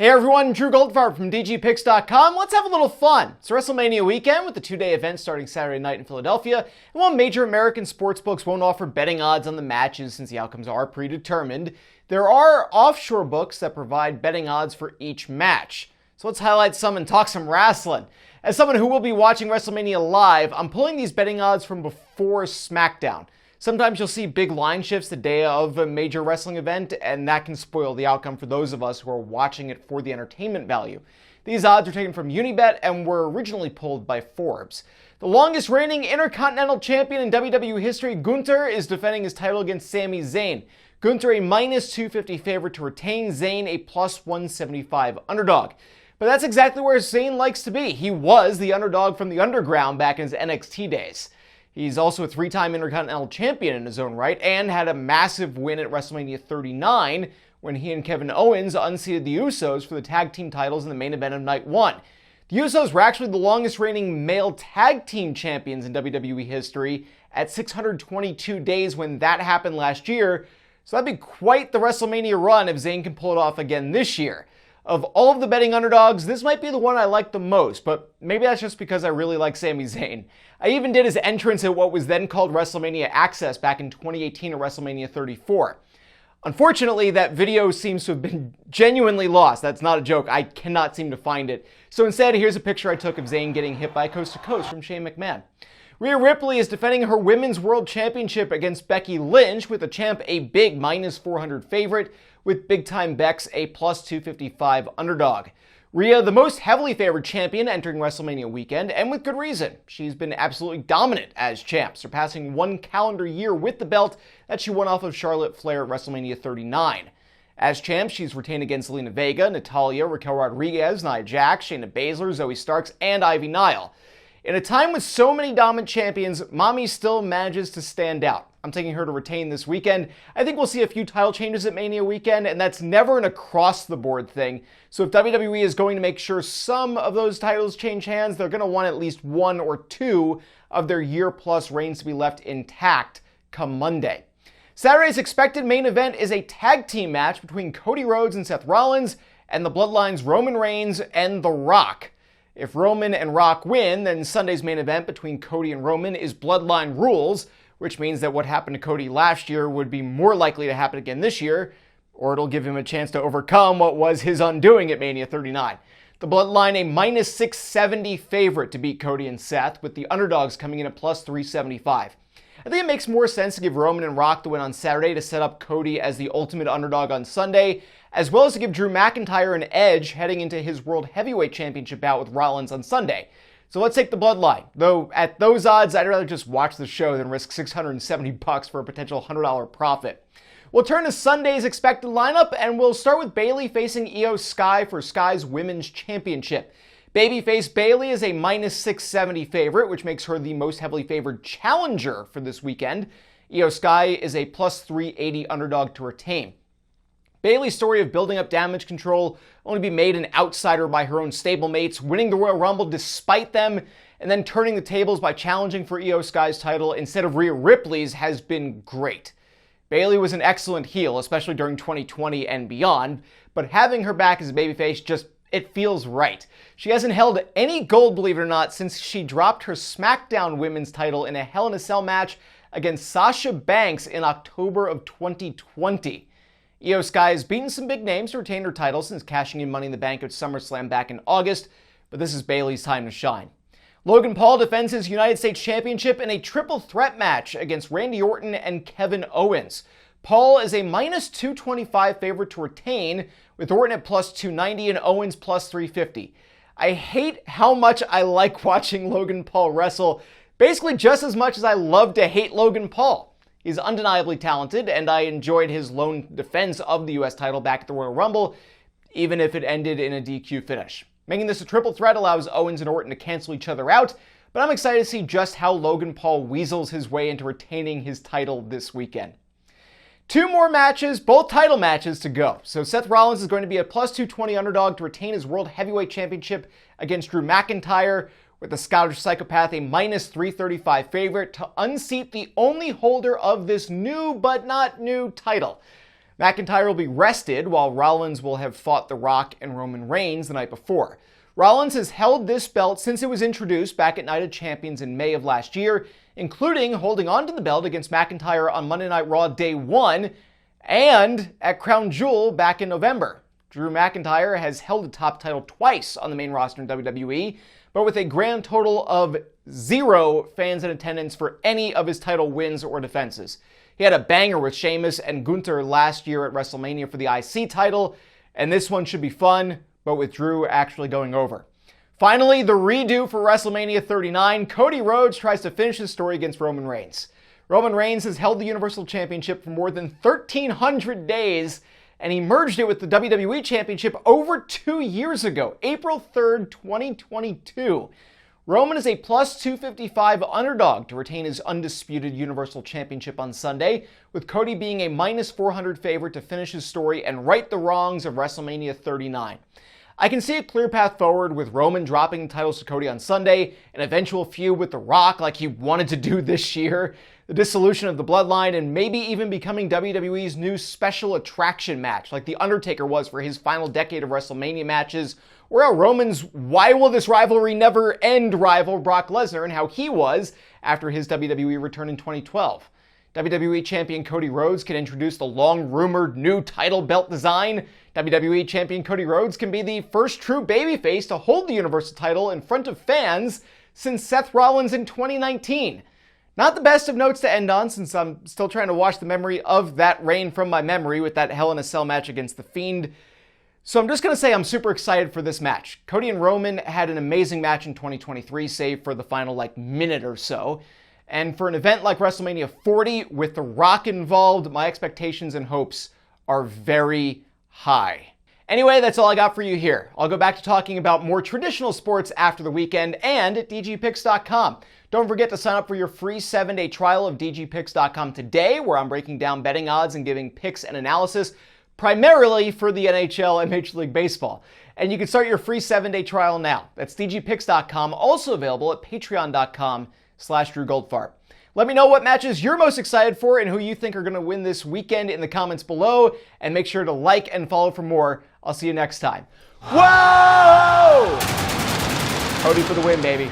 Hey everyone, Drew Goldfarb from DGPicks.com. Let's have a little fun. It's WrestleMania weekend with the two-day event starting Saturday night in Philadelphia. And while major American sportsbooks won't offer betting odds on the matches since the outcomes are predetermined, there are offshore books that provide betting odds for each match. So let's highlight some and talk some wrestling. As someone who will be watching WrestleMania live, I'm pulling these betting odds from before SmackDown. Sometimes you'll see big line shifts the day of a major wrestling event, and that can spoil the outcome for those of us who are watching it for the entertainment value. These odds are taken from Unibet and were originally pulled by Forbes. The longest reigning Intercontinental Champion in WWE history, Gunther, is defending his title against Sami Zayn. Gunther a minus 250 favorite to retain, Zayn a plus 175 underdog. But that's exactly where Zayn likes to be. He was the underdog from the underground back in his NXT days. He's also a three-time Intercontinental Champion in his own right and had a massive win at WrestleMania 39 when he and Kevin Owens unseated the Usos for the tag team titles in the main event of Night 1. The Usos were actually the longest reigning male tag team champions in WWE history at 622 days when that happened last year, so that'd be quite the WrestleMania run if Zayn can pull it off again this year. Of all of the betting underdogs, this might be the one I like the most, but maybe that's just because I really like Sami Zayn. I even did his entrance at what was then called WrestleMania Access back in 2018 at WrestleMania 34. Unfortunately, that video seems to have been genuinely lost. That's not a joke. I cannot seem to find it. So instead, here's a picture I took of Zayn getting hit by Coast to Coast from Shane McMahon. Rhea Ripley is defending her Women's World Championship against Becky Lynch, with the champ a big minus 400 favorite, with Big Time Bex a plus 255 underdog. Rhea, the most heavily favored champion entering WrestleMania weekend, and with good reason. She's been absolutely dominant as champ, surpassing one calendar year with the belt that she won off of Charlotte Flair at WrestleMania 39. As champ, she's retained against Zelina Vega, Natalya, Raquel Rodriguez, Nia Jax, Shayna Baszler, Zoe Starks, and Ivy Nile. In a time with so many dominant champions, Mommy still manages to stand out. I'm taking her to retain this weekend. I think we'll see a few title changes at Mania weekend, and that's never an across-the-board thing. So if WWE is going to make sure some of those titles change hands, they're going to want at least one or two of their year-plus reigns to be left intact come Monday. Saturday's expected main event is a tag team match between Cody Rhodes and Seth Rollins, and the Bloodline's Roman Reigns and The Rock. If Roman and Rock win, then Sunday's main event between Cody and Roman is Bloodline Rules, which means that what happened to Cody last year would be more likely to happen again this year, or it'll give him a chance to overcome what was his undoing at Mania 39. The Bloodline a minus 670 favorite to beat Cody and Seth, with the underdogs coming in at plus 375. I think it makes more sense to give Roman and Rock the win on Saturday to set up Cody as the ultimate underdog on Sunday, as well as to give Drew McIntyre an edge heading into his World Heavyweight Championship bout with Rollins on Sunday. So let's take the Bloodline. Though at those odds, I'd rather just watch the show than risk $670 for a potential $100 profit. We'll turn to Sunday's expected lineup, and we'll start with Bayley facing Io Sky for Sky's Women's Championship. Babyface Bayley is a minus 670 favorite, which makes her the most heavily favored challenger for this weekend. Io Sky is a plus 380 underdog to retain. Bayley's story of building up damage control, only be made an outsider by her own stablemates, winning the Royal Rumble despite them, and then turning the tables by challenging for Io Sky's title instead of Rhea Ripley's, has been great. Bayley was an excellent heel, especially during 2020 and beyond, but having her back as a babyface it feels right. She hasn't held any gold, believe it or not, since she dropped her SmackDown Women's title in a Hell in a Cell match against Sasha Banks in October of 2020. Io Sky has beaten some big names to retain her title since cashing in Money in the Bank at SummerSlam back in August, but this is Bayley's time to shine. Logan Paul defends his United States Championship in a triple threat match against Randy Orton and Kevin Owens. Paul is a minus 225 favorite to retain, with Orton at plus 290 and Owens plus 350. I hate how much I like watching Logan Paul wrestle, basically just as much as I love to hate Logan Paul. He's undeniably talented, and I enjoyed his lone defense of the US title back at the Royal Rumble, even if it ended in a DQ finish. Making this a triple threat allows Owens and Orton to cancel each other out, but I'm excited to see just how Logan Paul weasels his way into retaining his title this weekend. Two more matches, both title matches to go. So Seth Rollins is going to be a plus 220 underdog to retain his World Heavyweight Championship against Drew McIntyre, with the Scottish Psychopath a minus 335 favorite to unseat the only holder of this new but not new title. McIntyre will be rested while Rollins will have fought The Rock and Roman Reigns the night before. Rollins has held this belt since it was introduced back at Night of Champions in May of last year, including holding on to the belt against McIntyre on Monday Night Raw Day 1 and at Crown Jewel back in November. Drew McIntyre has held the top title twice on the main roster in WWE, but with a grand total of 0 fans in attendance for any of his title wins or defenses. He had a banger with Sheamus and Gunther last year at WrestleMania for the IC title, and this one should be fun, but with Drew actually going over. Finally, the redo for WrestleMania 39, Cody Rhodes tries to finish his story against Roman Reigns. Roman Reigns has held the Universal Championship for more than 1,300 days, and he merged it with the WWE Championship over 2 years ago, April 3rd, 2022. Roman is a plus 255 underdog to retain his undisputed Universal Championship on Sunday, with Cody being a minus 400 favorite to finish his story and right the wrongs of WrestleMania 39. I can see a clear path forward with Roman dropping the titles to Cody on Sunday, an eventual feud with The Rock like he wanted to do this year, the dissolution of the Bloodline, and maybe even becoming WWE's new special attraction match like The Undertaker was for his final decade of WrestleMania matches, or how Roman's why will this rivalry never end rival Brock Lesnar and how he was after his WWE return in 2012. WWE Champion Cody Rhodes can introduce the long-rumored new title belt design. WWE Champion Cody Rhodes can be the first true babyface to hold the Universal title in front of fans since Seth Rollins in 2019. Not the best of notes to end on, since I'm still trying to wash the memory of that reign from my memory with that Hell in a Cell match against The Fiend. So I'm just going to say I'm super excited for this match. Cody and Roman had an amazing match in 2023, save for the final minute or so. And for an event like WrestleMania 40 with The Rock involved, my expectations and hopes are very high. Anyway, that's all I got for you here. I'll go back to talking about more traditional sports after the weekend and at dgpicks.com. Don't forget to sign up for your free 7-day trial of dgpicks.com today, where I'm breaking down betting odds and giving picks and analysis, primarily for the NHL and Major League Baseball. And you can start your free 7-day trial now. That's dgpicks.com, also available at patreon.com/Drew Goldfarb. Let me know what matches you're most excited for and who you think are going to win this weekend in the comments below. And make sure to like and follow for more. I'll see you next time. Whoa! Cody for the win, baby.